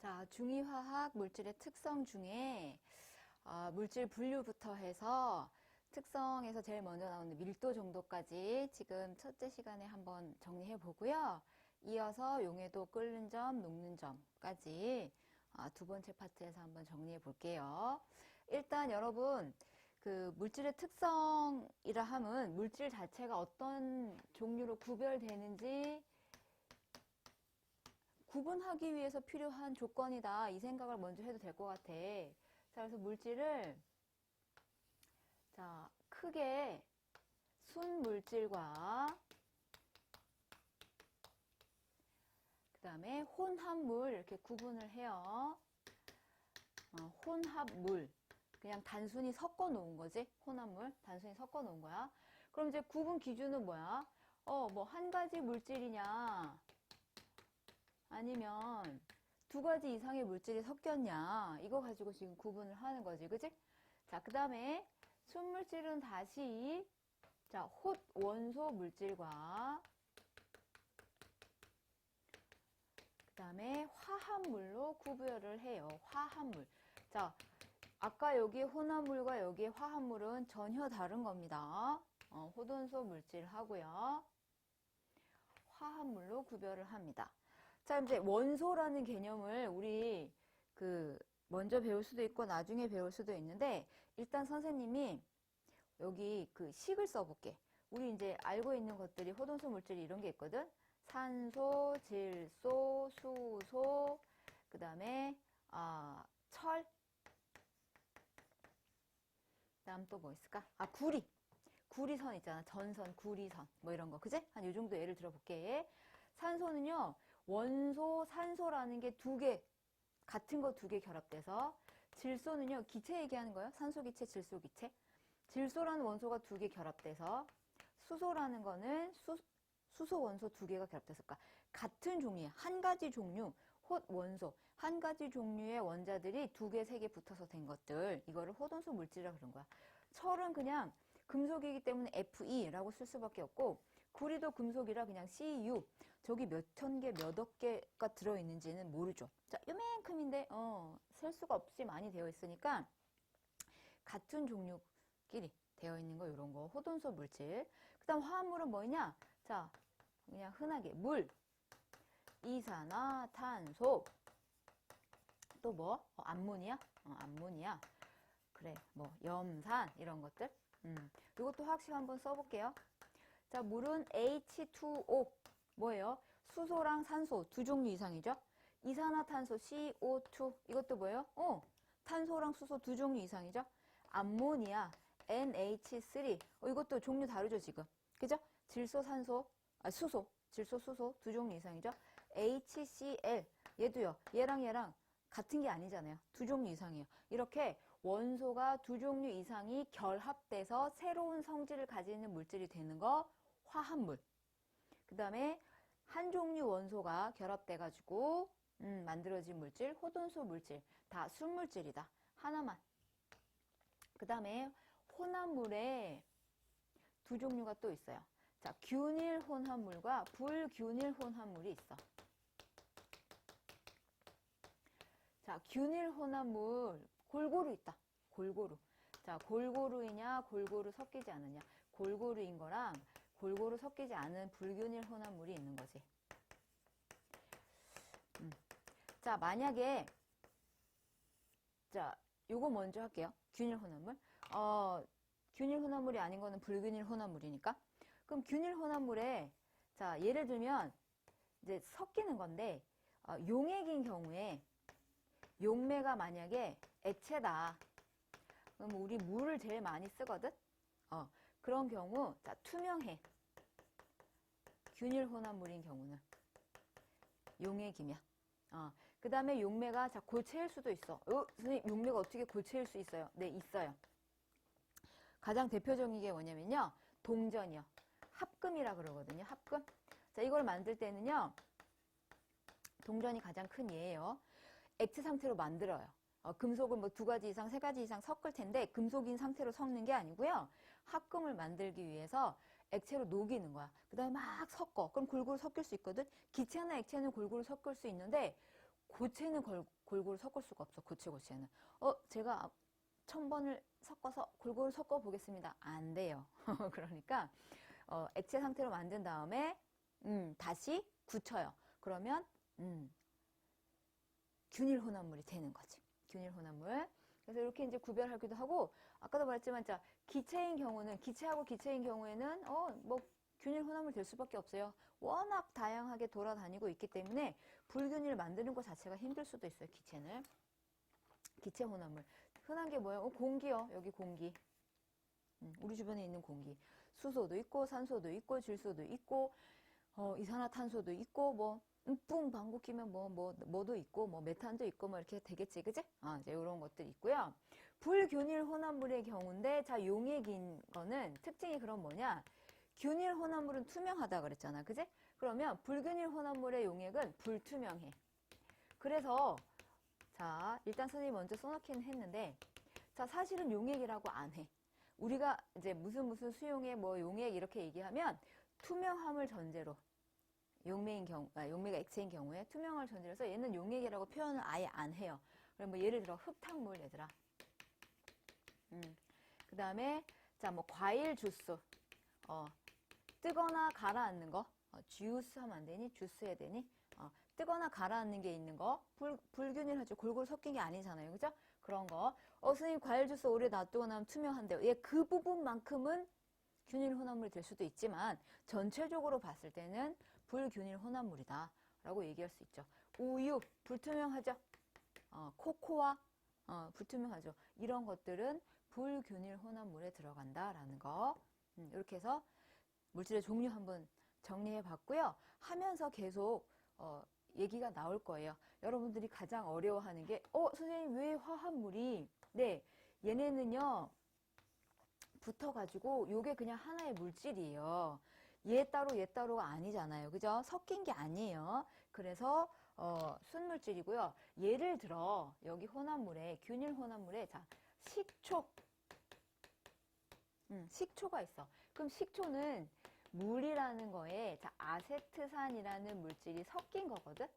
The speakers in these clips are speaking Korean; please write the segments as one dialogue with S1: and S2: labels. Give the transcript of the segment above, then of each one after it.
S1: 자, 중이화학 물질의 특성 중에 물질 분류부터 해서 특성에서 제일 먼저 나오는 밀도 정도까지 지금 첫째 시간에 한번 정리해 보고요. 이어서 용해도, 끓는 점, 녹는 점까지 두 번째 파트에서 한번 정리해 볼게요. 일단 여러분, 그 물질의 특성이라 함은 물질 자체가 어떤 종류로 구별되는지 구분하기 위해서 필요한 조건이다. 이 생각을 먼저 해도 될 것 같아. 자, 그래서 물질을 자, 크게 순물질과 그 다음에 혼합물 이렇게 구분을 해요. 혼합물. 그냥 단순히 섞어 놓은 거지. 혼합물. 단순히 섞어 놓은 거야. 그럼 이제 구분 기준은 뭐야? 뭐 한 가지 물질이냐? 아니면 두 가지 이상의 물질이 섞였냐? 이거 가지고 지금 구분을 하는 거지. 그치? 자, 그 다음에 순물질은 다시 자, 홑 원소 물질과 그 다음에 화합물로 구별을 해요. 화합물. 자, 아까 여기 혼합물과 여기 화합물은 전혀 다른 겁니다. 호돈소 물질하고요. 화합물로 구별을 합니다. 자, 이제 원소라는 개념을 우리 먼저 배울 수도 있고 나중에 배울 수도 있는데 일단 선생님이 여기 그 식을 써볼게. 우리 이제 알고 있는 것들이 호돈소 물질이 이런 게 있거든. 산소, 질소, 수소, 그 다음에 철. 그 다음 또 뭐 있을까? 구리. 구리선 있잖아. 전선, 구리선. 뭐 이런 거. 그지? 한 요 정도 예를 들어볼게. 산소는요. 원소, 산소라는 게 두 개, 같은 거 두 개 결합돼서 질소는요. 기체 얘기하는 거예요. 산소 기체, 질소 기체. 질소라는 원소가 두 개 결합돼서 수소라는 거는 수소 원소 두 개가 결합돼서 같은 종류의 한 가지 종류 홑 원소 한 가지 종류의 원자들이 두 개, 세 개 붙어서 된 것들 이거를 호돈소 물질이라고 그런 거야. 철은 그냥 금속이기 때문에 Fe라고 쓸 수밖에 없고 구리도 금속이라 그냥 Cu. 저기 몇 천 개, 몇 억 개가 들어있는지는 모르죠. 자, 요만큼인데 셀 수가 없이 많이 되어 있으니까 같은 종류끼리 되어 있는 거 이런 거 호돈소 물질. 그 다음 화합물은 뭐냐? 자, 그냥 흔하게 물, 이산화탄소, 또 뭐? 암모니아? 암모니아. 그래, 뭐 염산 이런 것들. 이것도 화학식 한번 써볼게요. 자, 물은 H2O 뭐예요? 수소랑 산소 두 종류 이상이죠. 이산화탄소 CO2 이것도 뭐예요? 탄소랑 수소 두 종류 이상이죠. 암모니아 NH3 이것도 종류 다르죠 지금. 그죠? 질소, 산소, 수소, 질소, 수소 두 종류 이상이죠. HCl 얘도요. 얘랑 얘랑 같은 게 아니잖아요. 두 종류 이상이에요. 이렇게 원소가 두 종류 이상이 결합돼서 새로운 성질을 가지는 물질이 되는 거 화합물. 그 다음에 한 종류 원소가 결합돼가지고 만들어진 물질, 호돈소 물질. 다 순물질이다. 하나만. 그 다음에 혼합물에 두 종류가 또 있어요. 자, 균일 혼합물과 불균일 혼합물이 있어. 자, 균일 혼합물 골고루 있다. 골고루. 자, 골고루이냐, 골고루 섞이지 않느냐. 골고루인 거랑 골고루 섞이지 않은 불균일 혼합물이 있는 거지. 자, 만약에 자, 요거 먼저 할게요. 균일 혼합물. 균일 혼합물이 아닌 거는 불균일 혼합물이니까. 그럼 균일 혼합물에 자, 예를 들면 이제 섞이는 건데 용액인 경우에 용매가 만약에 액체다. 그럼 우리 물을 제일 많이 쓰거든. 그런 경우 자, 투명해. 균일 혼합물인 경우는 용액이면. 그 다음에 용매가 자, 고체일 수도 있어. 선생님, 용매가 어떻게 고체일 수 있어요? 네, 있어요. 가장 대표적인 게 뭐냐면요. 동전이요. 합금이라 그러거든요. 합금. 자, 이걸 만들 때는요. 동전이 가장 큰 예예요. 액체 상태로 만들어요. 금속을 뭐 두 가지 이상, 세 가지 이상 섞을 텐데 금속인 상태로 섞는 게 아니고요. 합금을 만들기 위해서 액체로 녹이는 거야. 그 다음에 막 섞어. 그럼 골고루 섞일 수 있거든. 기체나 액체는 골고루 섞을 수 있는데 고체는 골고루 섞을 수가 없어. 고체고체는. 제가 1000번을 섞어서 골고루 섞어 보겠습니다. 안 돼요. 그러니까 액체 상태로 만든 다음에 다시 굳혀요. 그러면 균일 혼합물이 되는 거지. 균일 혼합물. 그래서 이렇게 이제 구별하기도 하고, 아까도 말했지만, 자, 기체인 경우는, 기체하고 기체인 경우에는, 뭐, 균일 혼합물 될 수밖에 없어요. 워낙 다양하게 돌아다니고 있기 때문에, 불균일 만드는 것 자체가 힘들 수도 있어요, 기체는. 기체 혼합물. 흔한 게 뭐예요? 공기요. 여기 공기. 우리 주변에 있는 공기. 수소도 있고, 산소도 있고, 질소도 있고, 이산화탄소도 있고, 뭐, 뿡 방구 끼면 뭐도 있고, 뭐, 메탄도 있고, 뭐, 이렇게 되겠지, 그지? 이제 이런 것들이 있고요. 불균일 혼합물의 경우인데, 자, 용액인 거는 특징이 그럼 뭐냐? 균일 혼합물은 투명하다 그랬잖아, 그지? 그러면 불균일 혼합물의 용액은 불투명해. 그래서, 자, 일단 선생님이 먼저 써놓기는 했는데, 자, 사실은 용액이라고 안 해. 우리가 이제 무슨 수용액, 뭐 용액 이렇게 얘기하면 투명함을 전제로 용매가 액체인 경우에 투명함을 전제로 해서 얘는 용액이라고 표현을 아예 안 해요. 그럼 뭐 예를 들어 흙탕물 얘들아. 그 다음에 자, 뭐 과일 주스. 뜨거나 가라앉는 거. 주스 하면 안 되니? 주스 해야 되니? 뜨거나 가라앉는 게 있는 거. 불균일하죠. 골고루 섞인 게 아니잖아요. 그죠? 그런 거. 선생님 과일 주스 오래 놔두고 나면 투명한데요. 그 부분만큼은 균일 혼합물이 될 수도 있지만 전체적으로 봤을 때는 불균일 혼합물이다 라고 얘기할 수 있죠. 우유 불투명하죠. 코코아 불투명하죠. 이런 것들은 불균일 혼합물에 들어간다라는 거. 이렇게 해서 물질의 종류 한번 정리해 봤고요. 하면서 계속 얘기가 나올 거예요. 여러분들이 가장 어려워하는 게 선생님 왜 화합물이 네 얘네는요 붙어가지고 요게 그냥 하나의 물질이에요. 얘 따로가 아니잖아요. 그죠? 섞인 게 아니에요. 그래서 순물질이고요. 예를 들어 여기 혼합물에 균일 혼합물에 자 식초가 있어. 그럼 식초는 물이라는 거에 자 아세트산이라는 물질이 섞인 거거든.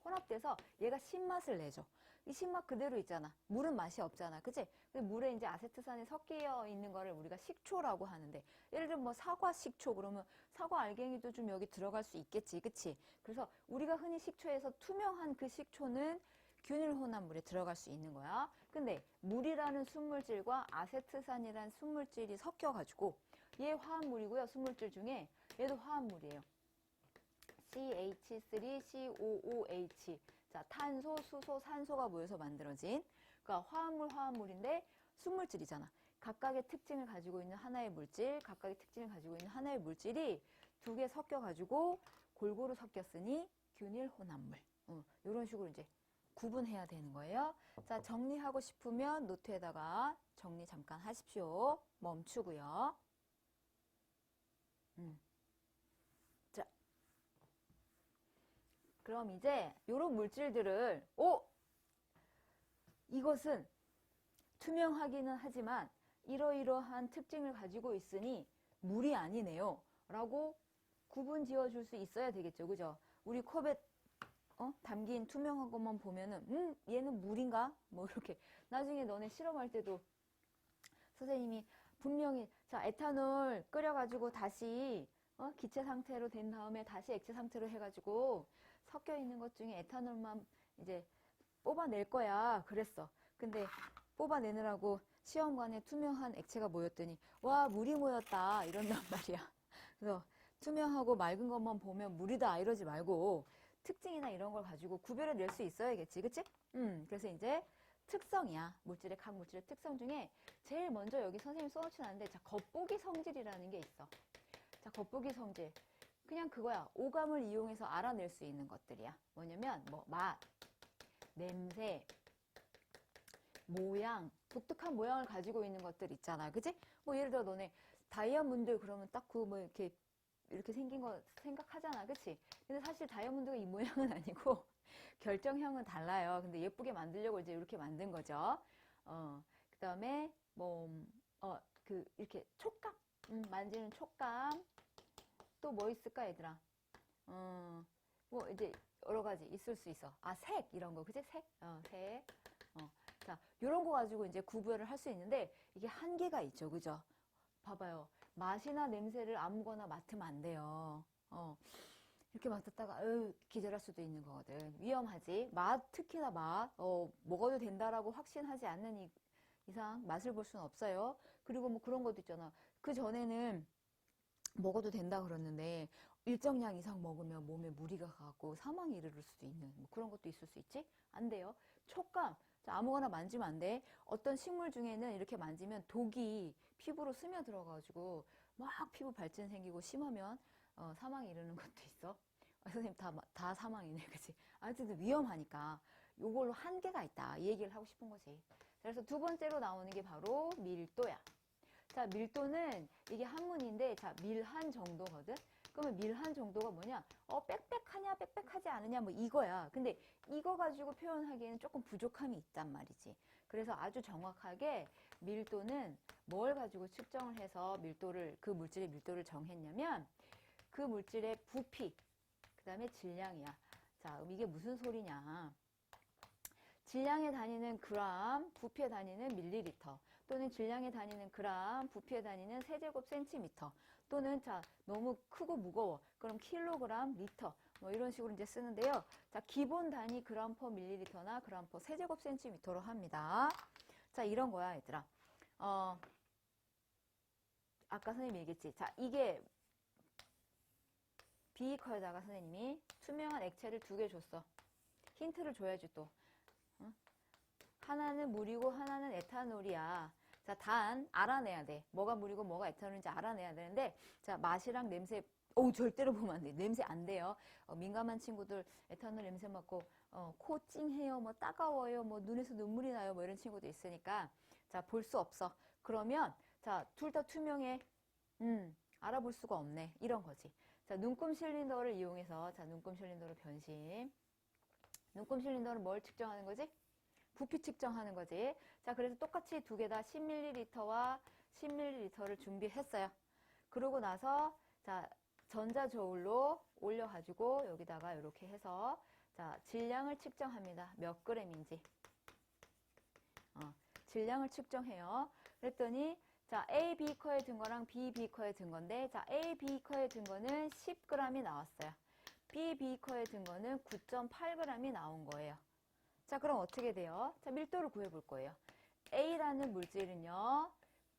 S1: 혼합돼서 얘가 신맛을 내죠. 이 신맛 그대로 있잖아. 물은 맛이 없잖아. 그치? 근데 물에 이제 아세트산이 섞여 있는 거를 우리가 식초라고 하는데, 예를 들면 뭐 사과 식초 그러면 사과 알갱이도 좀 여기 들어갈 수 있겠지. 그치? 그래서 우리가 흔히 식초에서 투명한 그 식초는 균일 혼합물에 들어갈 수 있는 거야. 근데 물이라는 순물질과 아세트산이라는 순물질이 섞여가지고 얘 화합물이고요. 순물질 중에 얘도 화합물이에요. CH3COOH. 자, 탄소, 수소, 산소가 모여서 만들어진 그러니까 화합물인데 순물질이잖아. 각각의 특징을 가지고 있는 하나의 물질, 각각의 특징을 가지고 있는 하나의 물질이 두 개 섞여가지고 골고루 섞였으니 균일 혼합물. 이런 식으로 이제 구분해야 되는 거예요. 자, 정리하고 싶으면 노트에다가 정리 잠깐 하십시오. 멈추고요. 자, 그럼 이제 이런 물질들을 이것은 투명하기는 하지만 이러이러한 특징을 가지고 있으니 물이 아니네요 라고 구분 지어 줄 수 있어야 되겠죠. 그죠? 우리 컵에 담긴 투명한 것만 보면은 얘는 물인가? 뭐 이렇게 나중에 너네 실험할 때도 선생님이 분명히 자 에탄올 끓여가지고 다시 기체 상태로 된 다음에 다시 액체 상태로 해가지고 섞여 있는 것 중에 에탄올만 이제 뽑아낼 거야 그랬어. 근데 뽑아내느라고 시험관에 투명한 액체가 모였더니 와 물이 모였다 이런단 말이야. 그래서 투명하고 맑은 것만 보면 물이다 이러지 말고 특징이나 이런 걸 가지고 구별해 낼 수 있어야겠지. 그치? 그래서 이제 특성이야. 각 물질의 특성 중에 제일 먼저 여기 선생님 써놓지 않았는데 자 겉보기 성질이라는 게 있어. 자 겉보기 성질 그냥 그거야. 오감을 이용해서 알아낼 수 있는 것들이야. 뭐냐면 뭐 맛, 냄새, 모양, 독특한 모양을 가지고 있는 것들 있잖아. 그치? 뭐 예를 들어 너네 다이아몬드 그러면 딱 그 뭐 이렇게 생긴 거 생각하잖아. 그치? 근데 사실 다이아몬드가 이 모양은 아니고 결정형은 달라요. 근데 예쁘게 만들려고 이제 이렇게 만든 거죠. 그 다음에 이렇게 촉감, 만지는 촉감. 또 뭐 있을까, 얘들아? 뭐 이제 여러 가지 있을 수 있어. 아, 색 이런 거, 그지? 색, 색. 자, 요런 거 가지고 이제 구별을 할 수 있는데 이게 한계가 있죠, 그죠? 봐봐요. 맛이나 냄새를 아무거나 맡으면 안 돼요. 이렇게 맡았다가 기절할 수도 있는 거거든. 위험하지. 맛, 특히나 맛, 먹어도 된다라고 확신하지 않는 이상 맛을 볼 수는 없어요. 그리고 뭐 그런 것도 있잖아. 그 전에는 먹어도 된다 그랬는데 일정량 이상 먹으면 몸에 무리가 가고 사망에 이르를 수도 있는 뭐 그런 것도 있을 수 있지? 안 돼요. 촉감. 자, 아무거나 만지면 안 돼. 어떤 식물 중에는 이렇게 만지면 독이 피부로 스며들어가지고 막 피부 발진 생기고 심하면 사망에 이르는 것도 있어. 선생님 다 사망이네, 그치? 아무튼 위험하니까 요걸로 한계가 있다. 이 얘기를 하고 싶은 거지. 그래서 두 번째로 나오는 게 바로 밀도야. 자, 밀도는 이게 한문인데, 자, 밀한 정도거든? 그러면 밀한 정도가 뭐냐? 빽빽하냐, 빽빽하지 않으냐, 뭐 이거야. 근데 이거 가지고 표현하기에는 조금 부족함이 있단 말이지. 그래서 아주 정확하게 밀도는 뭘 가지고 측정을 해서 그 물질의 밀도를 정했냐면, 그 물질의 부피, 그 다음에 질량이야. 자, 그럼 이게 무슨 소리냐? 질량에 다니는 그램, 부피에 다니는 밀리리터, 또는 질량에 다니는 그램, 부피에 다니는 세제곱 센티미터, 또는 자 너무 크고 무거워 그럼 킬로그램, 리터 뭐 이런 식으로 이제 쓰는데요. 자, 기본 단위 그램 퍼 밀리리터나 그램 퍼 세제곱 센티미터로 합니다. 자, 이런 거야, 얘들아. 아까 선생님이 얘기했지. 자, 이게 비커에다가 선생님이 투명한 액체를 2개 줬어. 힌트를 줘야지 또. 하나는 물이고 하나는 에탄올이야. 자, 단 알아내야 돼. 뭐가 물이고 뭐가 에탄올인지 알아내야 되는데, 자, 맛이랑 냄새, 절대로 보면 안 돼. 냄새 안 돼요. 민감한 친구들 에탄올 냄새 맡고 코 찡해요, 뭐 따가워요, 뭐 눈에서 눈물이 나요, 뭐 이런 친구도 있으니까 자, 볼 수 없어. 그러면 자, 둘 다 투명해. 알아볼 수가 없네. 이런 거지. 자, 눈금 실린더를 이용해서, 자, 눈금 실린더로 변신. 눈금 실린더는 뭘 측정하는 거지? 부피 측정하는 거지. 자, 그래서 똑같이 2개 다 10ml와 10ml를 준비했어요. 그러고 나서 자, 전자저울로 올려가지고 여기다가 이렇게 해서 자, 질량을 측정합니다. 몇 g인지. 질량을 측정해요. 그랬더니 자, A 비커에 든 거랑 B 비커에 든 건데, 자, A 비커에 든 거는 10g이 나왔어요. B 비커에 든 거는 9.8g이 나온 거예요. 자, 그럼 어떻게 돼요? 자, 밀도를 구해볼 거예요. A라는 물질은요,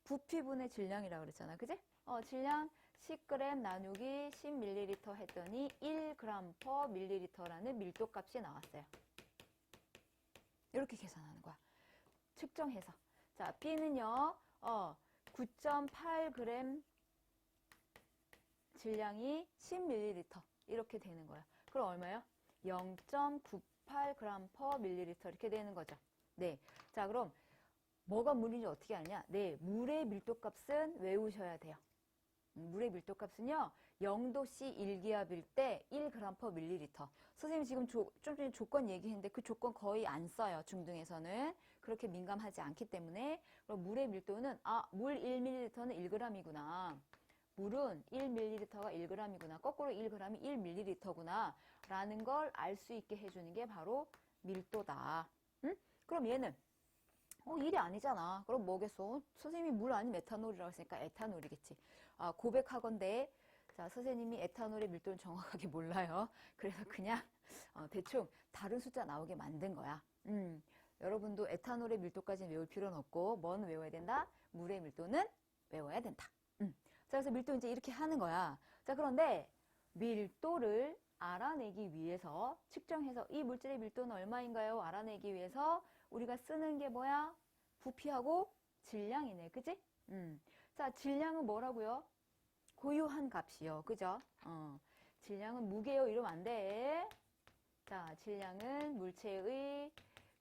S1: 부피분의 질량이라고 그랬잖아. 그지? 질량 10g 나누기 10ml 했더니 1g per ml라는 밀도 값이 나왔어요. 이렇게 계산하는 거야. 측정해서. 자, B는요, 9.8g 질량이 10ml. 이렇게 되는 거야. 그럼 얼마예요? 0.98g per ml 이렇게 되는 거죠. 네. 자, 그럼 뭐가 물인지 어떻게 아느냐? 네, 물의 밀도값은 외우셔야 돼요. 물의 밀도값은요, 0도씨 1기압일 때 1g per ml. 선생님이 지금 좀 전에 조건 얘기했는데 그 조건 거의 안 써요. 중등에서는. 그렇게 민감하지 않기 때문에. 그럼 물의 밀도는, 물 1ml는 1g이구나. 물은 1ml가 1g이구나. 거꾸로 1g이 1ml구나. 라는 걸 알 수 있게 해주는 게 바로 밀도다. 응? 그럼 얘는 일이 아니잖아. 그럼 뭐겠어? 선생님이 물 아니면 에탄올이라고 했으니까 에탄올이겠지. 고백하건대 자, 선생님이 에탄올의 밀도는 정확하게 몰라요. 그래서 그냥 대충 다른 숫자 나오게 만든 거야. 여러분도 에탄올의 밀도까지는 외울 필요는 없고 뭐는 외워야 된다? 물의 밀도는 외워야 된다. 자, 그래서 밀도 이제 이렇게 하는 거야. 자, 그런데 밀도를 알아내기 위해서 측정해서 이 물질의 밀도는 얼마인가요? 알아내기 위해서 우리가 쓰는 게 뭐야? 부피하고 질량이네. 그지? 자, 질량은 뭐라고요? 고유한 값이요. 그죠? 질량은 무게요. 이러면 안 돼. 자, 질량은 물체의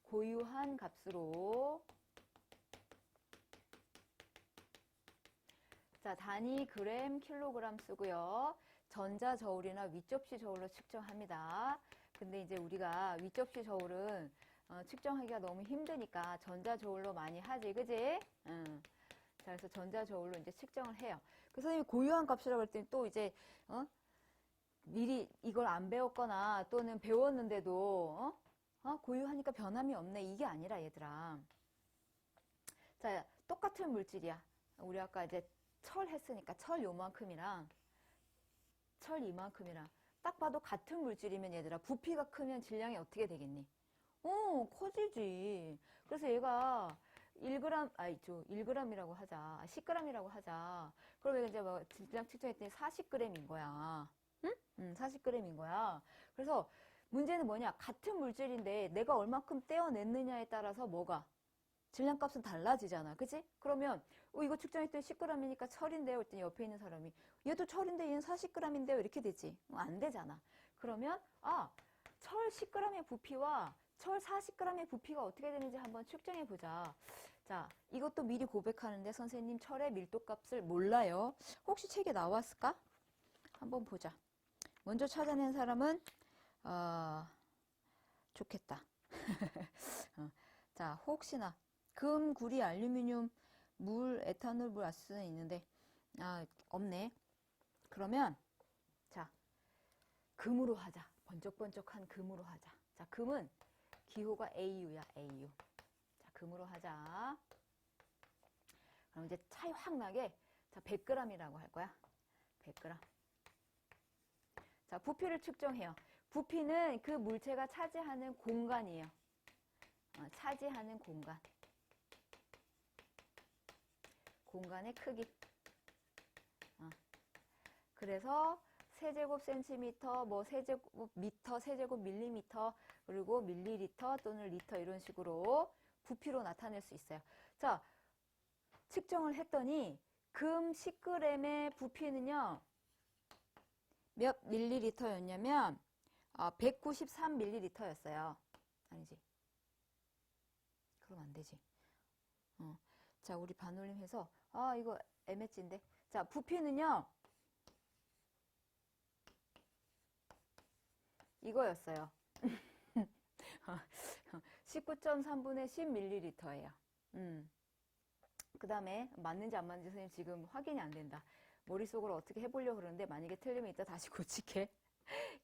S1: 고유한 값으로 자, 단위 그램, 킬로그램 쓰고요. 전자저울이나 윗접시 저울로 측정합니다. 근데 이제 우리가 윗접시 저울은 측정하기가 너무 힘드니까 전자저울로 많이 하지, 그지? 자, 그래서 전자저울로 이제 측정을 해요. 그래서 선생님이 고유한 값이라고 할 때는 또 이제, 미리 이걸 안 배웠거나 또는 배웠는데도 고유하니까 변함이 없네. 이게 아니라 얘들아. 자, 똑같은 물질이야. 우리 아까 이제 철 했으니까 철 요만큼이랑 철 이만큼이랑 딱 봐도 같은 물질이면 얘들아 부피가 크면 질량이 어떻게 되겠니? 커지지. 그래서 얘가 1g, 1g이라고 하자. 10g이라고 하자. 그러면 이제 뭐 질량 측정했더니 40g인 거야. 응? 40g인 거야. 그래서 문제는 뭐냐? 같은 물질인데 내가 얼마큼 떼어냈느냐에 따라서 뭐가? 질량값은 달라지잖아. 그치? 그러면 이거 측정했더니 10g이니까 철인데요. 했더니 옆에 있는 사람이 얘도 철인데 얘는 40g인데요. 이렇게 되지. 안 되잖아. 그러면 철 10g의 부피와 철 40g의 부피가 어떻게 되는지 한번 측정해 보자. 자, 이것도 미리 고백하는데 선생님 철의 밀도값을 몰라요. 혹시 책에 나왔을까? 한번 보자. 먼저 찾아낸 사람은 좋겠다. 자, 혹시나 금, 구리, 알루미늄, 물, 에탄올, 물, 아스는 있는데 없네. 그러면 자, 금으로 하자. 번쩍번쩍한 금으로 하자. 자, 금은 기호가 AU야, AU. 자, 금으로 하자. 그럼 이제 차이 확 나게 자, 100g이라고 할 거야. 100g. 자, 부피를 측정해요. 부피는 그 물체가 차지하는 공간이에요. 차지하는 공간. 공간의 크기. 그래서 세제곱 센티미터, 뭐 세제곱 미터, 세제곱 밀리미터, 그리고 밀리리터 또는 리터 이런 식으로 부피로 나타낼 수 있어요. 자, 측정을 했더니 금 10g의 부피는요. 몇 밀리리터였냐면 193밀리리터였어요. 아니지. 그럼 안 되지. 자, 우리 반올림 해서 이거 MH인데. 자, 부피는요. 이거였어요. 19.3분의 10ml예요. 그 다음에 맞는지 안 맞는지 선생님 지금 확인이 안 된다. 머릿속으로 어떻게 해보려고 그러는데 만약에 틀리면 이따 다시 고칠게.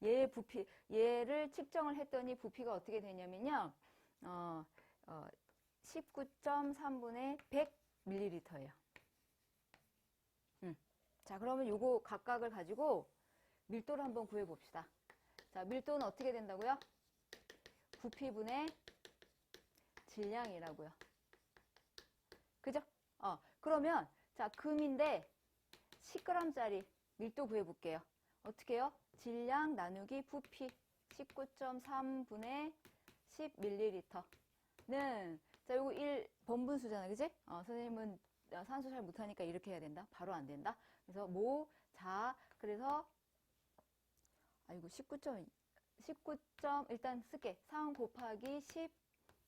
S1: 얘의 부피, 얘를 측정을 했더니 부피가 어떻게 되냐면요. 19.3분의 100ml예요. 자, 그러면 요거 각각을 가지고 밀도를 한번 구해봅시다. 자, 밀도는 어떻게 된다고요? 부피분의 질량이라고요. 그죠? 그러면 자, 금인데 10g짜리 밀도 구해볼게요. 어떻게 해요? 질량 나누기 부피 19.3분의 10ml는 자, 요거 1번분수잖아. 그지? 선생님은 산수 잘 못하니까 이렇게 해야 된다. 바로 안 된다. 그래서 자, 그래서 이거 19. 일단 쓸게. 3 곱하기 10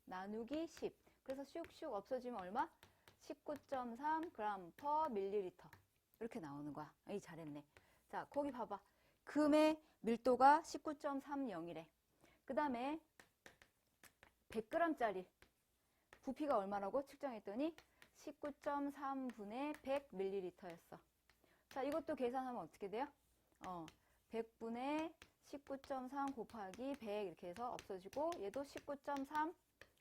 S1: 나누기 10. 그래서 슉슉 없어지면 얼마? 19.3 g per 밀리리터. 이렇게 나오는 거야. 잘했네. 자, 거기 봐봐. 금의 밀도가 19.30이래. 그 다음에 100g짜리 부피가 얼마라고 측정했더니 19.3분의 100ml였어. 자, 이것도 계산하면 어떻게 돼요? 100분의 19.3 곱하기 100 이렇게 해서 없어지고 얘도 19.3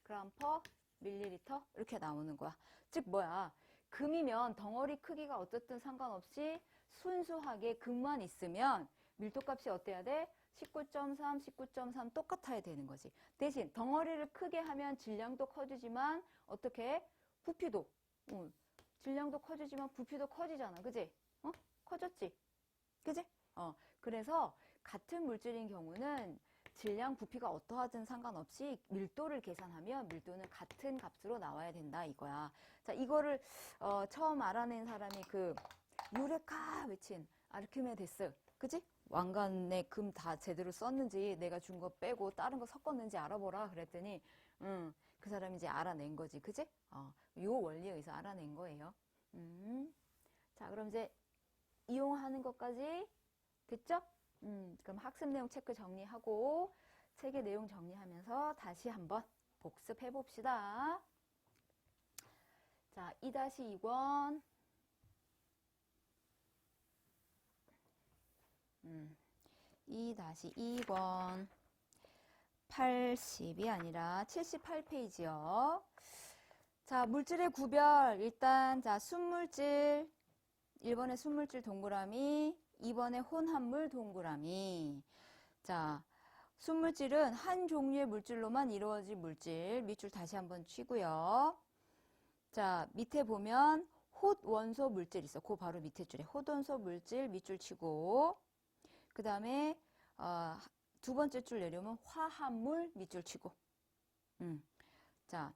S1: g per 밀리리터 이렇게 나오는 거야. 즉 뭐야? 금이면 덩어리 크기가 어떻든 상관없이 순수하게 금만 있으면 밀도값이 어때야 돼? 19.3, 19.3 똑같아야 되는 거지. 대신 덩어리를 크게 하면 질량도 커지지만 어떻게? 부피도. 질량도 커지지만 부피도 커지잖아. 그지? 커졌지? 그지? 그래서 같은 물질인 경우는 질량, 부피가 어떠하든 상관없이 밀도를 계산하면 밀도는 같은 값으로 나와야 된다 이거야. 자, 이거를 처음 알아낸 사람이 그 유레카 외친 아르키메데스. 그지? 왕관에 금 다 제대로 썼는지 내가 준 거 빼고 다른 거 섞었는지 알아보라 그랬더니 그 사람이 이제 알아낸 거지. 그지? 요 원리에 의해서 알아낸 거예요. 자, 그럼 이제 이용하는 것까지 됐죠? 그럼 학습 내용 체크 정리하고 책의 내용 정리하면서 다시 한번 복습해 봅시다. 자, 2-2권 80이 아니라 78페이지요. 자, 물질의 구별. 일단 자, 순물질 1번에 순물질 동그라미, 2번에 혼합물 동그라미. 자, 순물질은 한 종류의 물질로만 이루어진 물질. 밑줄 다시 한번 치고요. 자, 밑에 보면 홑원소 물질 있어. 그 바로 밑에 줄에 홑원소 물질 밑줄 치고, 그 다음에 두 번째 줄 내려오면 화합물 밑줄 치고. 자,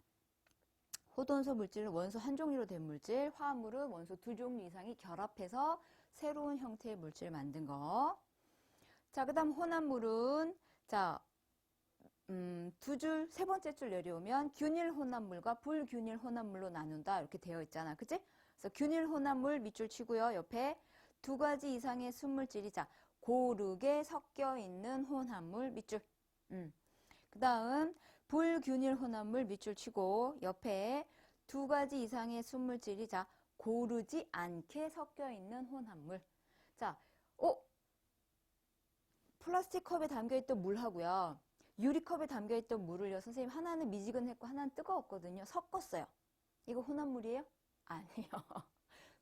S1: 홑원소 물질은 원소 한 종류로 된 물질, 화합물은 원소 두 종류 이상이 결합해서 새로운 형태의 물질을 만든 거. 자, 그 다음 혼합물은 자, 세 번째 줄 내려오면 균일 혼합물과 불균일 혼합물로 나눈다 이렇게 되어 있잖아, 그치? 그래서 균일 혼합물 밑줄 치고요. 옆에 두 가지 이상의 순물질이 자 고르게 섞여 있는 혼합물 밑줄. 그 다음 불균일 혼합물 밑줄 치고 옆에 두 가지 이상의 순물질이 자 고르지 않게 섞여 있는 혼합물. 자, 플라스틱 컵에 담겨있던 물하고요. 유리컵에 담겨있던 물을요. 선생님 하나는 미지근했고 하나는 뜨거웠거든요. 섞었어요. 이거 혼합물이에요? 아니요.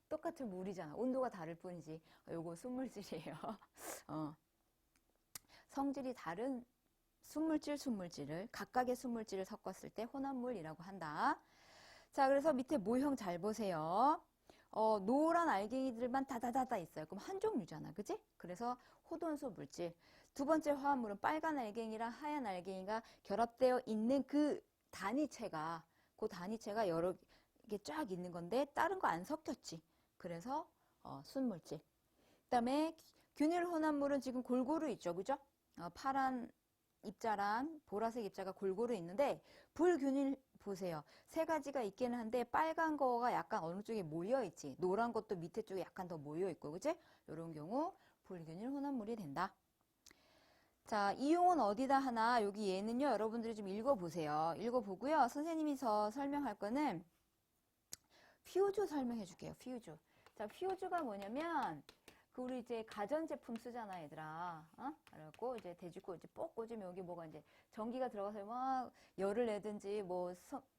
S1: 똑같은 물이잖아. 온도가 다를 뿐이지. 요거 순물질이에요. 성질이 다른 순물질을 각각의 순물질을 섞었을 때 혼합물이라고 한다. 자, 그래서 밑에 모형 잘 보세요. 노란 알갱이들만 다다다다 있어요. 그럼 한 종류잖아. 그지? 그래서 홑원소 물질. 두 번째 화합물은 빨간 알갱이랑 하얀 알갱이가 결합되어 있는 그 단위체가 여러 개 쫙 있는 건데 다른 거 안 섞였지. 그래서 순물질. 그 다음에 균일 혼합물은 지금 골고루 있죠. 그죠? 파란 입자랑 보라색 입자가 골고루 있는데 불균일 보세요. 세 가지가 있기는 한데 빨간 거가 약간 어느 쪽에 모여 있지. 노란 것도 밑에 쪽에 약간 더 모여 있고, 그치? 이런 경우 불균일 혼합물이 된다. 자, 이용은 어디다 하나? 여기 얘는요. 여러분들이 좀 읽어보세요. 읽어보고요. 선생님이 설명할 거는 퓨즈 설명해 줄게요. 퓨즈. 자, 퓨즈가 뭐냐면 우리 이제 가전제품 쓰잖아, 얘들아. 그래갖고 이제 돼지고 이제 뽁 꽂으면 여기 뭐가 이제 전기가 들어가서 막 열을 내든지 뭐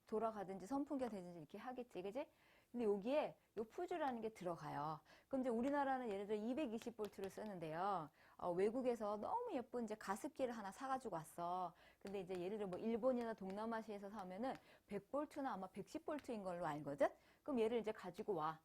S1: 돌아가든지 선풍기가 되든지 이렇게 하겠지, 그지? 근데 여기에 요 퓨즈라는 게 들어가요. 그럼 이제 우리나라는 예를 들어 220V를 쓰는데요. 외국에서 너무 예쁜 이제 가습기를 하나 사가지고 왔어. 근데 이제 예를 들어 뭐 일본이나 동남아시아에서 사면은 100V나 아마 110V인 걸로 알거든? 그럼 얘를 이제 가지고 와.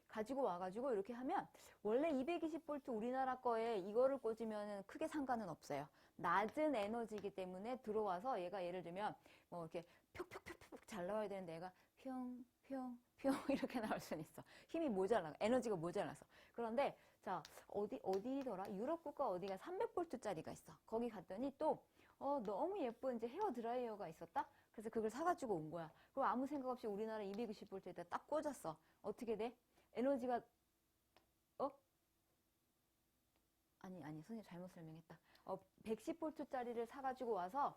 S1: 가지고 와가지고 이렇게 하면 원래 220V 우리나라 거에 이거를 꽂으면 크게 상관은 없어요. 낮은 에너지이기 때문에 들어와서 얘가 예를 들면 뭐 이렇게 푹푹푹푹 잘 나와야 되는데 얘가 평평평 이렇게 나올 수는 있어. 힘이 모자라, 에너지가 모자라서. 그런데 자 어디더라? 유럽 국가 어디가 300V짜리가 있어. 거기 갔더니 또 너무 예쁜 이제 헤어 드라이어가 있었다. 그래서 그걸 사가지고 온 거야. 그리고 아무 생각 없이 우리나라 220V에다 딱 꽂았어. 어떻게 돼? 에너지가 아니 선생님 잘못 설명했다. 110V짜리를 사가지고 와서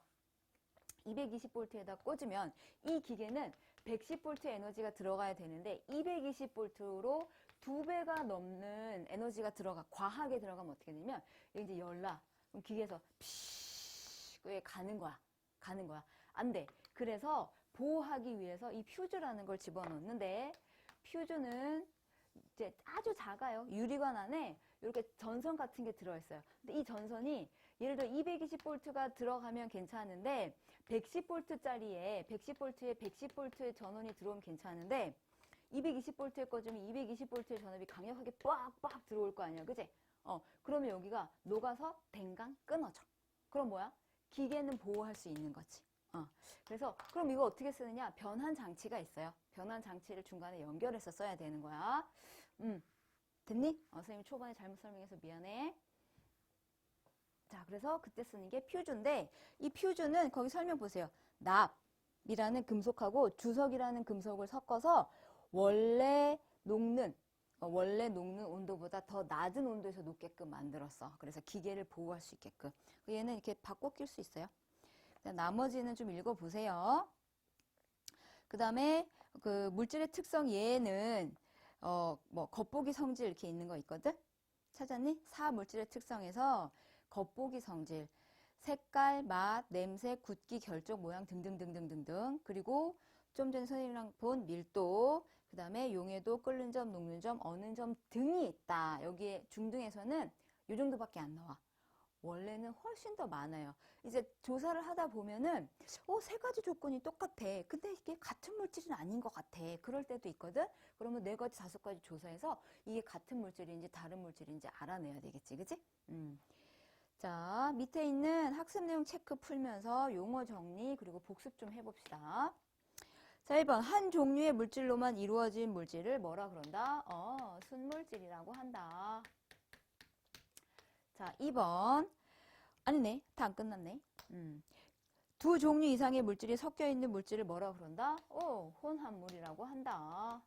S1: 220V에다 꽂으면 이 기계는 110V 에너지가 들어가야 되는데 220V로 2배가 넘는 에너지가 과하게 들어가면 어떻게 되냐면 이제 열나. 그럼 기계에서 피쉬 가는 거야. 안 돼. 그래서 보호하기 위해서 이 퓨즈라는 걸 집어넣는데 퓨즈는 이제 아주 작아요. 유리관 안에 이렇게 전선 같은 게 들어있어요. 근데 이 전선이 예를 들어 220V가 들어가면 괜찮은데 110V짜리에 110V의 전원이 들어오면 괜찮은데 220V에 꽂으면 220V의 전압이 강력하게 빡빡 들어올 거 아니야. 그치? 그러면 여기가 녹아서 댕강 끊어져. 그럼 뭐야? 기계는 보호할 수 있는 거지. 그래서 그럼 이거 어떻게 쓰느냐? 변환 장치가 있어요. 변환 장치를 중간에 연결해서 써야 되는 거야. 됐니? 선생님 초반에 잘못 설명해서 미안해. 자, 그래서 그때 쓰는 게 퓨즈인데 이 퓨즈는 거기 설명 보세요. 납이라는 금속하고 주석이라는 금속을 섞어서 원래 녹는 온도보다 더 낮은 온도에서 녹게끔 만들었어. 그래서 기계를 보호할 수 있게끔. 얘는 이렇게 바꿔 낄 수 있어요. 나머지는 좀 읽어보세요. 그 다음에 그 물질의 특성 얘는 뭐 겉보기 성질 이렇게 있는 거 있거든. 찾았니? 4 물질의 특성에서 겉보기 성질, 색깔, 맛, 냄새, 굳기, 결쪽, 모양 등등등등등등. 그리고 좀 전에 선생님이랑 본 밀도, 그 다음에 용해도, 끓는 점, 녹는 점, 어는 점 등이 있다. 여기에 중등에서는 이 정도밖에 안 나와. 원래는 훨씬 더 많아요. 이제 조사를 하다 보면은 세 가지 조건이 똑같아. 근데 이게 같은 물질은 아닌 것 같아. 그럴 때도 있거든. 그러면 4가지, 5가지 조사해서 이게 같은 물질인지 다른 물질인지 알아내야 되겠지. 그치? 자, 밑에 있는 학습 내용 체크 풀면서 용어 정리 그리고 복습 좀 해봅시다. 자, 1번. 한 종류의 물질로만 이루어진 물질을 뭐라 그런다? 순물질이라고 한다. 자, 2번. 아니네. 다 안 끝났네. 2 종류 이상의 물질이 섞여 있는 물질을 뭐라 그런다? 혼합물이라고 한다.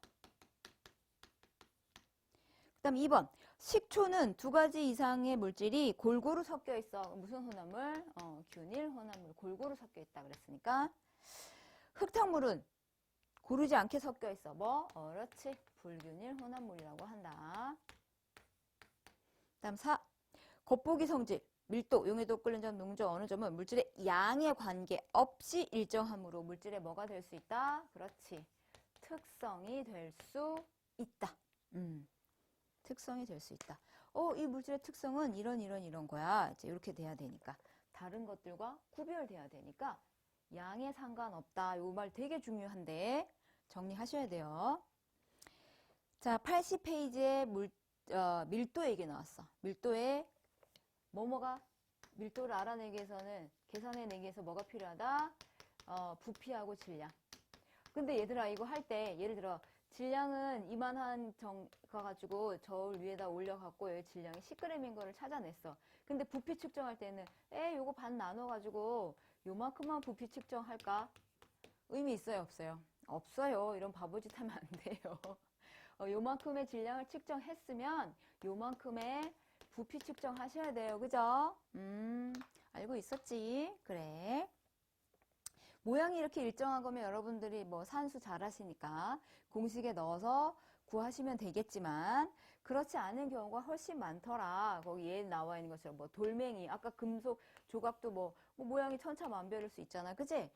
S1: 그 다음 2번. 식초는 2가지 이상의 물질이 골고루 섞여 있어. 무슨 혼합물? 균일 혼합물. 골고루 섞여 있다 그랬으니까. 흙탕물은 고르지 않게 섞여 있어. 그렇지. 불균일 혼합물이라고 한다. 그 다음 4. 겉보기 성질, 밀도, 용해도, 끓는 점, 녹는 점, 어느 점은 물질의 양에 관계없이 일정함으로 물질의 뭐가 될 수 있다? 그렇지. 특성이 될 수 있다. 특성이 될 수 있다. 이 물질의 특성은 이런 거야. 이제 이렇게 돼야 되니까. 다른 것들과 구별돼야 되니까 양에 상관없다. 요 말 되게 중요한데 정리하셔야 돼요. 자, 80페이지에 밀도 얘기 나왔어. 밀도에 뭐뭐가 밀도를 알아내기 위해서는 계산해내기 위해서 뭐가 필요하다? 부피하고 질량. 근데 얘들아 이거 할 때 예를 들어 질량은 이만한 거 가지고 저울 위에다 올려갖고 여기 질량이 10g인 거를 찾아냈어. 근데 부피 측정할 때는 요거 반 나눠가지고 요만큼만 부피 측정할까? 의미 있어요 없어요? 없어요. 이런 바보짓 하면 안 돼요. 요만큼의 질량을 측정했으면 요만큼의 부피 측정하셔야 돼요. 그죠? 알고 있었지? 그래. 모양이 이렇게 일정한 거면 여러분들이 뭐 산수 잘 하시니까 공식에 넣어서 구하시면 되겠지만 그렇지 않은 경우가 훨씬 많더라. 거기 에 나와 있는 것처럼 뭐 돌멩이, 아까 금속 조각도 뭐 모양이 천차만별일 수 있잖아. 그치?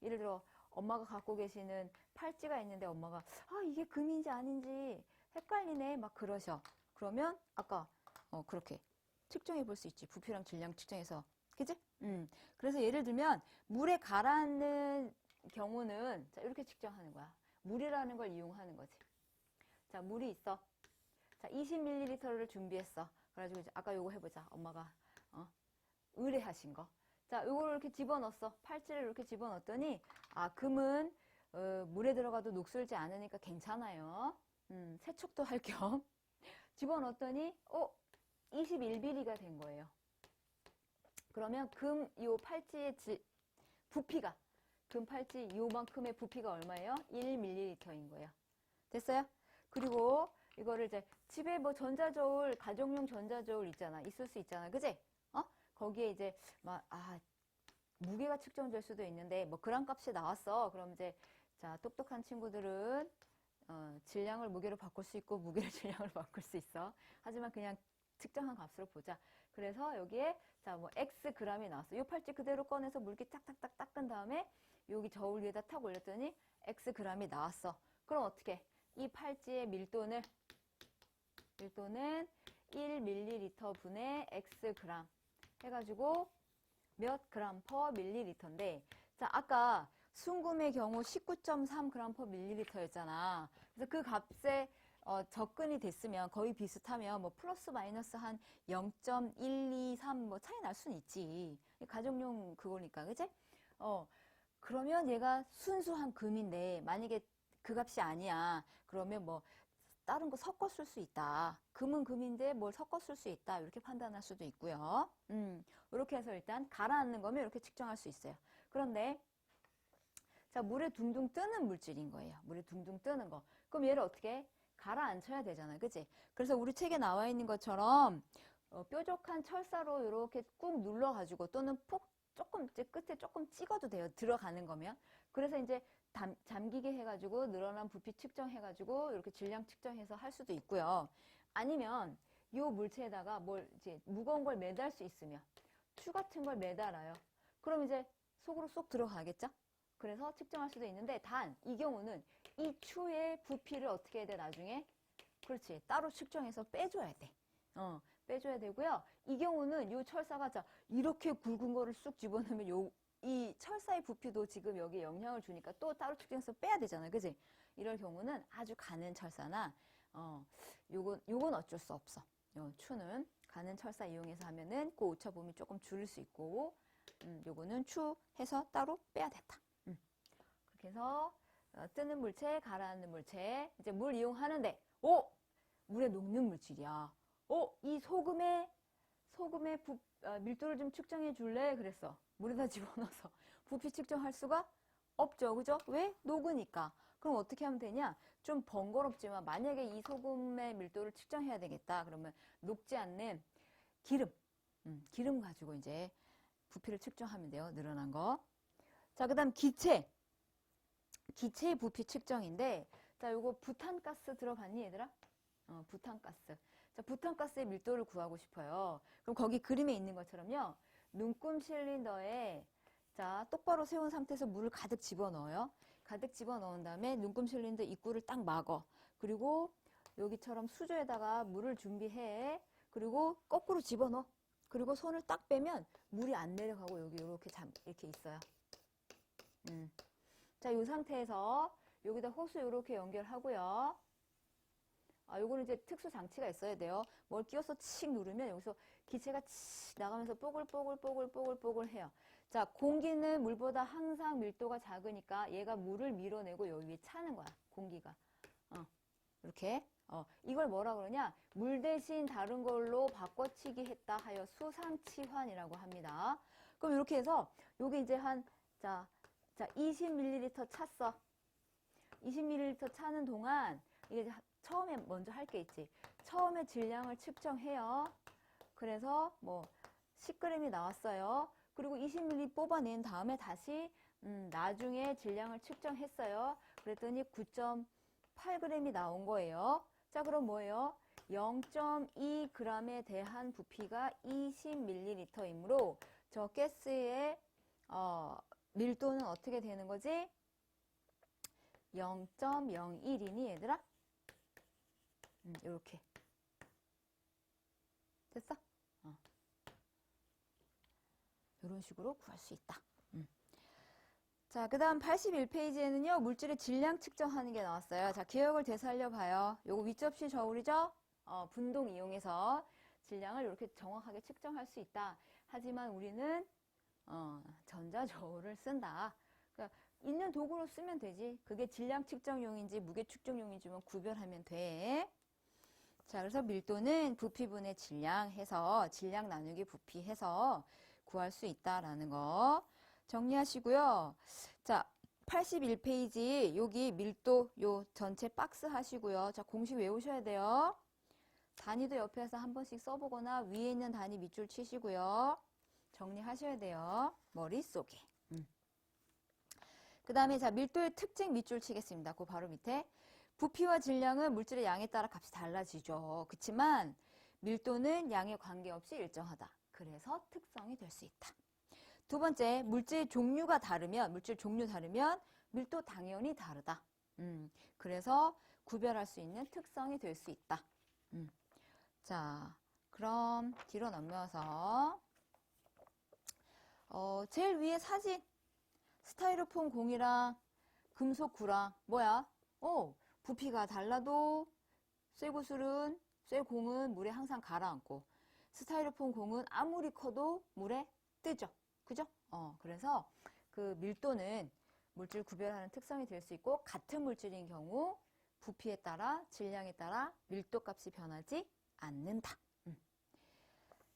S1: 예를 들어 엄마가 갖고 계시는 팔찌가 있는데 엄마가 이게 금인지 아닌지 헷갈리네. 막 그러셔. 그러면 아까 그렇게 측정해 볼 수 있지. 부피랑 질량 측정해서. 그치? 그래서 예를 들면, 물에 가라앉는 경우는, 자, 이렇게 측정하는 거야. 물이라는 걸 이용하는 거지. 자, 물이 있어. 자, 20ml를 준비했어. 그래가지고 이제 아까 요거 해보자. 엄마가, 의뢰하신 거. 자, 요거를 이렇게 집어넣었어. 팔찌를 이렇게 집어넣었더니, 금은, 물에 들어가도 녹슬지 않으니까 괜찮아요. 세척도 할 겸. 집어넣었더니, 21mm가 된 거예요. 그러면 요 팔찌의 부피가, 금 팔찌 요만큼의 부피가 얼마예요? 1ml인 거예요. 됐어요? 그리고 이거를 이제 집에 뭐 전자저울, 가정용 전자저울 있잖아. 있을 수 있잖아. 그지? 거기에 이제 무게가 측정될 수도 있는데 뭐 그램 값이 나왔어. 그럼 이제 자, 똑똑한 친구들은 질량을 무게로 바꿀 수 있고 무게를 질량으로 바꿀 수 있어. 하지만 그냥 측정한 값으로 보자. 그래서 여기에 자, 뭐 X g이 나왔어. 이 팔찌 그대로 꺼내서 물기 딱딱딱 닦은 다음에 여기 저울 위에다 탁 올렸더니 X g이 나왔어. 그럼 어떻게? 이 팔찌의 밀도는 1ml 분의 X g 해가지고 몇 그램 per 밀리리터인데, 자, 아까 순금의 경우 19.3 그램 per 밀리리터였잖아. 그래서 그 값에 접근이 됐으면 거의 비슷하면 뭐 플러스 마이너스 한 0.123 뭐 차이 날 수는 있지. 가정용 그거니까, 그치? 그러면 얘가 순수한 금인데 만약에 그 값이 아니야. 그러면 뭐 다른 거 섞었을 수 있다. 금은 금인데 뭘 섞었을 수 있다. 이렇게 판단할 수도 있고요. 이렇게 해서 일단 가라앉는 거면 이렇게 측정할 수 있어요. 그런데 자, 물에 둥둥 뜨는 물질인 거예요. 물에 둥둥 뜨는 거. 그럼 얘를 어떻게 가라앉혀야 되잖아요. 그치? 그래서 우리 책에 나와 있는 것처럼 뾰족한 철사로 이렇게 꾹 눌러가지고 또는 푹 조금 이제 끝에 조금 찍어도 돼요. 들어가는 거면. 그래서 이제 잠기게 해가지고 늘어난 부피 측정해가지고 이렇게 질량 측정해서 할 수도 있고요. 아니면 요 물체에다가 뭘 이제 무거운 걸 매달 수 있으면 추 같은 걸 매달아요. 그럼 이제 속으로 쏙 들어가겠죠? 그래서 측정할 수도 있는데 단 이 경우는 이 추의 부피를 어떻게 해야 돼 나중에? 그렇지. 따로 측정해서 빼줘야 돼. 빼줘야 되고요. 이 경우는 요 철사가 자 이렇게 굵은 거를 쑥 집어넣으면 이 철사의 부피도 지금 여기에 영향을 주니까 또 따로 측정해서 빼야 되잖아요. 그지? 이럴 경우는 아주 가는 철사나 요건 어쩔 수 없어. 요 추는 가는 철사 이용해서 하면은 그 오차 범위 조금 줄일 수 있고 요거는 추 해서 따로 빼야 된다. 그렇게 해서 뜨는 물체, 가라앉는 물체 이제 물 이용하는데 물에 녹는 물질이야. 이 소금의 밀도를 좀 측정해 줄래? 그랬어. 물에다 집어넣어서 부피 측정할 수가 없죠. 그죠? 왜? 녹으니까. 그럼 어떻게 하면 되냐? 좀 번거롭지만 만약에 이 소금의 밀도를 측정해야 되겠다. 그러면 녹지 않는 기름 가지고 이제 부피를 측정하면 돼요. 늘어난 거. 자, 그 다음 기체의 부피 측정인데 자, 요거 부탄가스 들어봤니 얘들아? 부탄가스. 자, 부탄가스의 밀도를 구하고 싶어요. 그럼 거기 그림에 있는 것처럼요. 눈금 실린더에 자, 똑바로 세운 상태에서 물을 가득 집어넣어요. 가득 집어넣은 다음에 눈금 실린더 입구를 딱 막어. 그리고 여기처럼 수조에다가 물을 준비해. 그리고 거꾸로 집어넣어. 그리고 손을 딱 빼면 물이 안 내려가고 여기 이렇게 있어요. 자, 이 상태에서 여기다 호수 이렇게 연결하고요. 요거는 이제 특수 장치가 있어야 돼요. 뭘 끼워서 칙 누르면 여기서 기체가 칙 나가면서 뽀글뽀글 해요. 자, 공기는 물보다 항상 밀도가 작으니까 얘가 물을 밀어내고 여기 위에 차는 거야. 공기가. 이렇게. 이걸 뭐라 그러냐? 물 대신 다른 걸로 바꿔치기 했다 하여 수상치환이라고 합니다. 그럼 이렇게 해서 여기 이제 자, 20ml 찼어. 20ml 차는 동안 이게 처음에 먼저 할 게 있지. 처음에 질량을 측정해요. 그래서 뭐 10g이 나왔어요. 그리고 20ml 뽑아낸 다음에 다시 나중에 질량을 측정했어요. 그랬더니 9.8g이 나온 거예요. 자, 그럼 뭐예요? 0.2g에 대한 부피가 20ml이므로 저 가스의 밀도는 어떻게 되는 거지? 0.01이니 얘들아? 요렇게 됐어? 이런 식으로 구할 수 있다. 자, 그 다음 81페이지에는요, 물질의 질량 측정하는 게 나왔어요. 자, 기억을 되살려 봐요. 요거 윗접시 저울이죠? 분동 이용해서 질량을 이렇게 정확하게 측정할 수 있다. 하지만 우리는, 전자 저울을 쓴다. 그러니까 있는 도구로 쓰면 되지. 그게 질량 측정용인지 무게 측정용인지만 구별하면 돼. 자, 그래서 밀도는 부피분의 질량 해서, 질량 나누기 부피 해서 구할 수 있다라는 거. 정리하시고요. 자, 81페이지 여기 밀도 요 전체 박스 하시고요. 자, 공식 외우셔야 돼요. 단위도 옆에서 한 번씩 써보거나 위에 있는 단위 밑줄 치시고요. 정리하셔야 돼요. 머릿속에. 그 다음에 자, 밀도의 특징 밑줄 치겠습니다. 그 바로 밑에. 부피와 질량은 물질의 양에 따라 값이 달라지죠. 그렇지만 밀도는 양에 관계없이 일정하다. 그래서 특성이 될 수 있다. 두 번째, 물질 종류 다르면 밀도 당연히 다르다. 그래서 구별할 수 있는 특성이 될 수 있다. 자, 그럼 뒤로 넘어서 제일 위에 사진 스타이로폼 공이랑 금속 구랑 뭐야? 부피가 달라도 쇠공은 물에 항상 가라앉고 스타이로폼 공은 아무리 커도 물에 뜨죠. 그죠? 그래서 그 밀도는 물질 구별하는 특성이 될 수 있고 같은 물질인 경우 부피에 따라 질량에 따라 밀도 값이 변하지 않는다.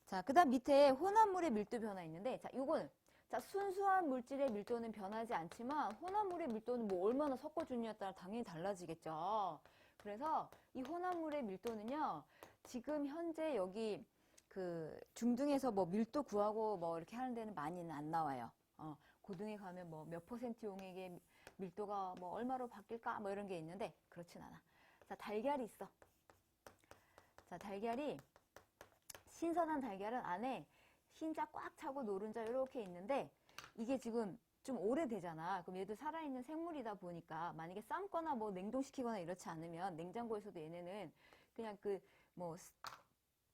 S1: 자, 그 다음 밑에 혼합물의 밀도 변화 있는데 자, 요거는 자, 순수한 물질의 밀도는 변하지 않지만 혼합물의 밀도는 뭐 얼마나 섞어주느냐에 따라 당연히 달라지겠죠. 그래서 이 혼합물의 밀도는요. 지금 현재 여기 그 중등에서 뭐 밀도 구하고 뭐 이렇게 하는 데는 많이는 안 나와요. 고등에 가면 뭐 몇 퍼센트 용액의 밀도가 뭐 얼마로 바뀔까 뭐 이런 게 있는데 그렇진 않아. 자, 달걀이 있어. 자, 달걀이 신선한 달걀은 안에 흰자 꽉 차고 노른자 이렇게 있는데 이게 지금 좀 오래되잖아. 그럼 얘도 살아있는 생물이다 보니까 만약에 삶거나 뭐 냉동시키거나 이렇지 않으면 냉장고에서도 얘네는 그냥 뭐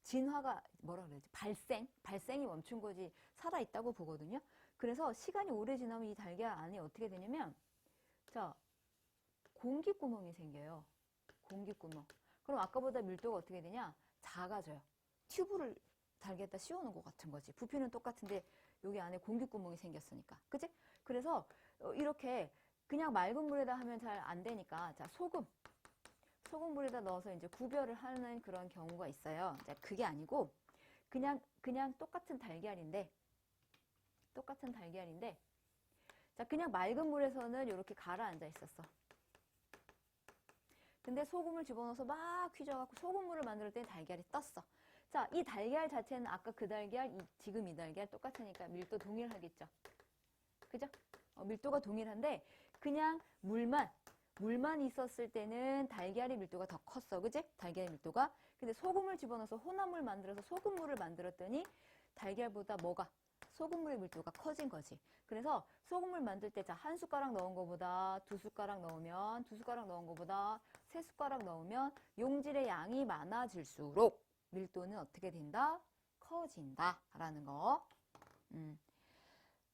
S1: 진화가 뭐라 그래야지? 발생이 멈춘 거지 살아있다고 보거든요. 그래서 시간이 오래 지나면 이 달걀 안에 어떻게 되냐면 자, 공기구멍이 생겨요. 공기구멍. 그럼 아까보다 밀도가 어떻게 되냐? 작아져요. 튜브를 달걀에다 씌워놓은 것 같은 거지. 부피는 똑같은데 여기 안에 공기구멍이 생겼으니까. 그치? 그래서 이렇게 그냥 맑은 물에다 하면 잘 안 되니까 자, 소금물에다 넣어서 이제 구별을 하는 그런 경우가 있어요. 자, 그게 아니고 그냥 똑같은 달걀인데 자, 그냥 맑은 물에서는 이렇게 가라앉아 있었어. 근데 소금을 집어넣어서 막 휘저어갖고 소금물을 만들 때 달걀이 떴어. 자, 이 달걀 자체는 아까 그 달걀, 지금 이 달걀 똑같으니까 밀도 동일하겠죠. 그죠? 밀도가 동일한데 그냥 물만 있었을 때는 달걀의 밀도가 더 컸어. 그지? 달걀의 밀도가. 근데 소금을 집어넣어서 혼합물 만들어서 소금물을 만들었더니 달걀보다 소금물의 밀도가 커진 거지. 그래서 소금물 만들 때, 자, 한 숟가락 넣은 거보다 두 숟가락 넣으면, 두 숟가락 넣은 거보다 세 숟가락 넣으면 용질의 양이 많아질수록 밀도는 어떻게 된다? 커진다. 라는 거.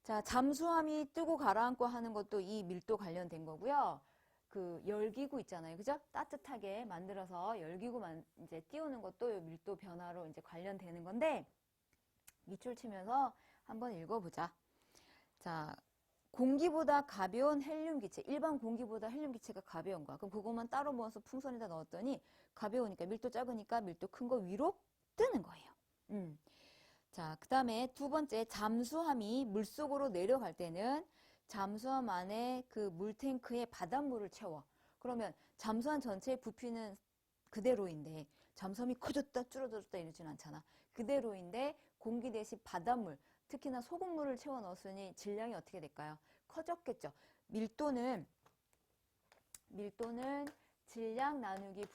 S1: 자, 잠수함이 뜨고 가라앉고 하는 것도 이 밀도 관련된 거고요. 그 열기구 있잖아요. 그죠? 따뜻하게 만들어서 열기구만 이제 띄우는 것도 밀도 변화로 이제 관련되는 건데, 밑줄 치면서 한번 읽어보자. 자, 공기보다 가벼운 헬륨 기체, 일반 공기보다 헬륨 기체가 가벼운 거야. 그럼 그것만 따로 모아서 풍선에다 넣었더니 가벼우니까 밀도 작으니까 밀도 큰 거 위로 뜨는 거예요. 자, 그 다음에 두 번째, 잠수함이 물속으로 내려갈 때는 잠수함 안에 그 물탱크에 바닷물을 채워. 그러면 잠수함 전체의 부피는 그대로인데 잠수함이 커졌다 줄어들었다 이러진 않잖아. 그대로인데 공기 대신 바닷물, 특히나 소금물을 채워 넣었으니 질량이 어떻게 될까요? 커졌겠죠. 밀도는 질량 나누기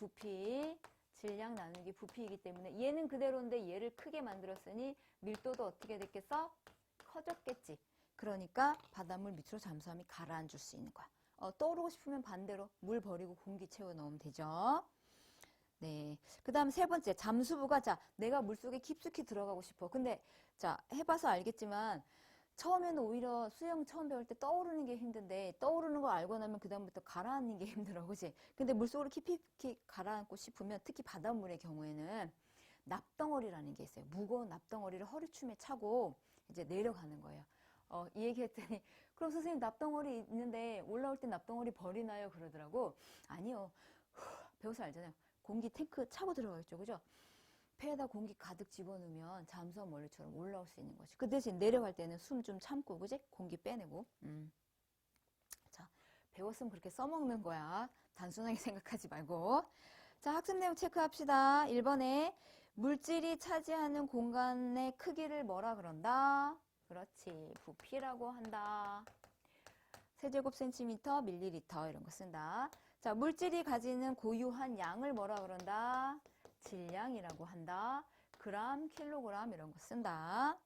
S1: 부피이기 때문에 얘는 그대로인데 얘를 크게 만들었으니 밀도도 어떻게 됐겠어? 커졌겠지. 그러니까 바닷물 밑으로 잠수함이 가라앉을 수 있는 거야. 떠오르고 싶으면 반대로 물 버리고 공기 채워 넣으면 되죠. 네. 그 다음 세 번째, 잠수부가, 자, 내가 물속에 깊숙이 들어가고 싶어. 근데, 자, 해봐서 알겠지만, 처음에는 오히려 수영 처음 배울 때 떠오르는 게 힘든데, 떠오르는 거 알고 나면 그다음부터 가라앉는 게 힘들어. 그치? 근데 물속으로 깊이 가라앉고 싶으면, 특히 바닷물의 경우에는 납덩어리라는 게 있어요. 무거운 납덩어리를 허리춤에 차고 이제 내려가는 거예요. 이 얘기 했더니, 그럼 선생님 납덩어리 있는데 올라올 때 납덩어리 버리나요? 그러더라고. 아니요. 배워서 알잖아요. 공기 탱크 차고 들어가겠죠. 그죠? 폐에다 공기 가득 집어넣으면 잠수함 원리처럼 올라올 수 있는 거지. 그 대신 내려갈 때는 숨 좀 참고, 그지? 공기 빼내고. 자, 배웠으면 그렇게 써먹는 거야. 단순하게 생각하지 말고. 자, 학습 내용 체크합시다. 1번에 물질이 차지하는 공간의 크기를 뭐라 그런다? 그렇지. 부피라고 한다. 세제곱센티미터, 밀리리터 이런 거 쓴다. 자, 물질이 가지는 고유한 양을 뭐라 그런다? 질량이라고 한다. 그람, 킬로그램 이런 거 쓴다.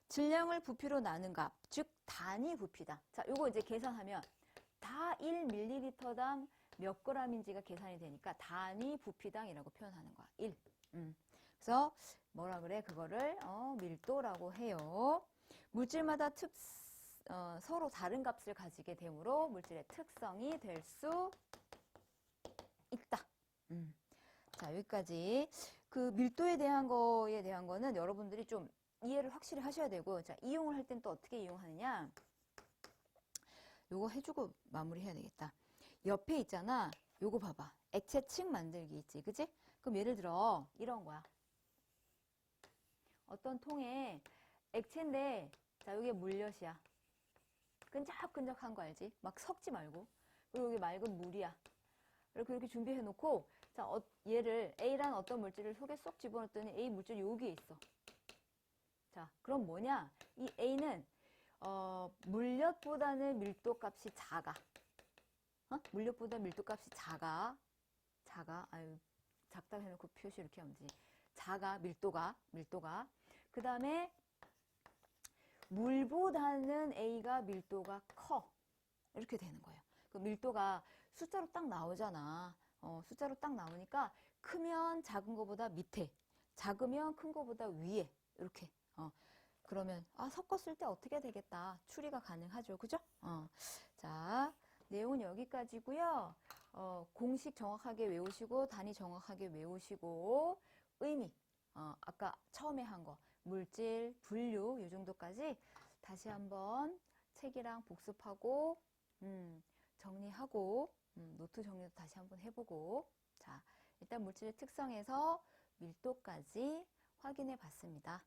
S1: 질량을 부피로 나눈 값, 즉 단위 부피다. 자, 요거 이제 계산하면 다 1ml당 몇 g인지가 계산이 되니까 단위 부피당이라고 표현하는 거야. 1. 그래서 뭐라 그래? 그거를 밀도라고 해요. 물질마다 서로 다른 값을 가지게 되므로 물질의 특성이 될 수 있다. 자, 여기까지. 그 밀도에 대한 거는 여러분들이 좀 이해를 확실히 하셔야 되고, 자, 이용을 할 땐 또 어떻게 이용하느냐? 요거 해주고 마무리 해야 되겠다. 옆에 있잖아. 요거 봐봐. 액체층 만들기 있지, 그지? 그럼 예를 들어 이런 거야. 어떤 통에 액체인데, 자, 여기에 물엿이야. 끈적끈적한 거 알지? 막 섞지 말고. 그리고 여기 맑은 물이야. 이렇게 준비해 놓고, 자, 얘를 A라는 어떤 물질을 속에 쏙 집어넣었더니 A 물질이 여기에 있어. 자, 그럼 뭐냐? 이 A는 물엿보다는 밀도값이 작아. 물엿보다 밀도값이 작아. 아유, 작다고 해놓고 표시 이렇게 하면 되지. 작아, 밀도가. 그 다음에 물보다는 A가 밀도가 커. 이렇게 되는 거예요. 그 밀도가 숫자로 딱 나오잖아. 숫자로 딱 나오니까 크면 작은 거보다 밑에, 작으면 큰 거보다 위에. 이렇게. 그러면 섞었을 때 어떻게 되겠다. 추리가 가능하죠. 그죠? 자, 내용은 여기까지고요. 공식 정확하게 외우시고 단위 정확하게 외우시고 의미 아까 처음에 한 거 물질, 분류 이 정도까지 다시 한번 책이랑 복습하고 정리하고 노트 정리도 다시 한번 해보고 자 일단 물질의 특성에서 밀도까지 확인해 봤습니다.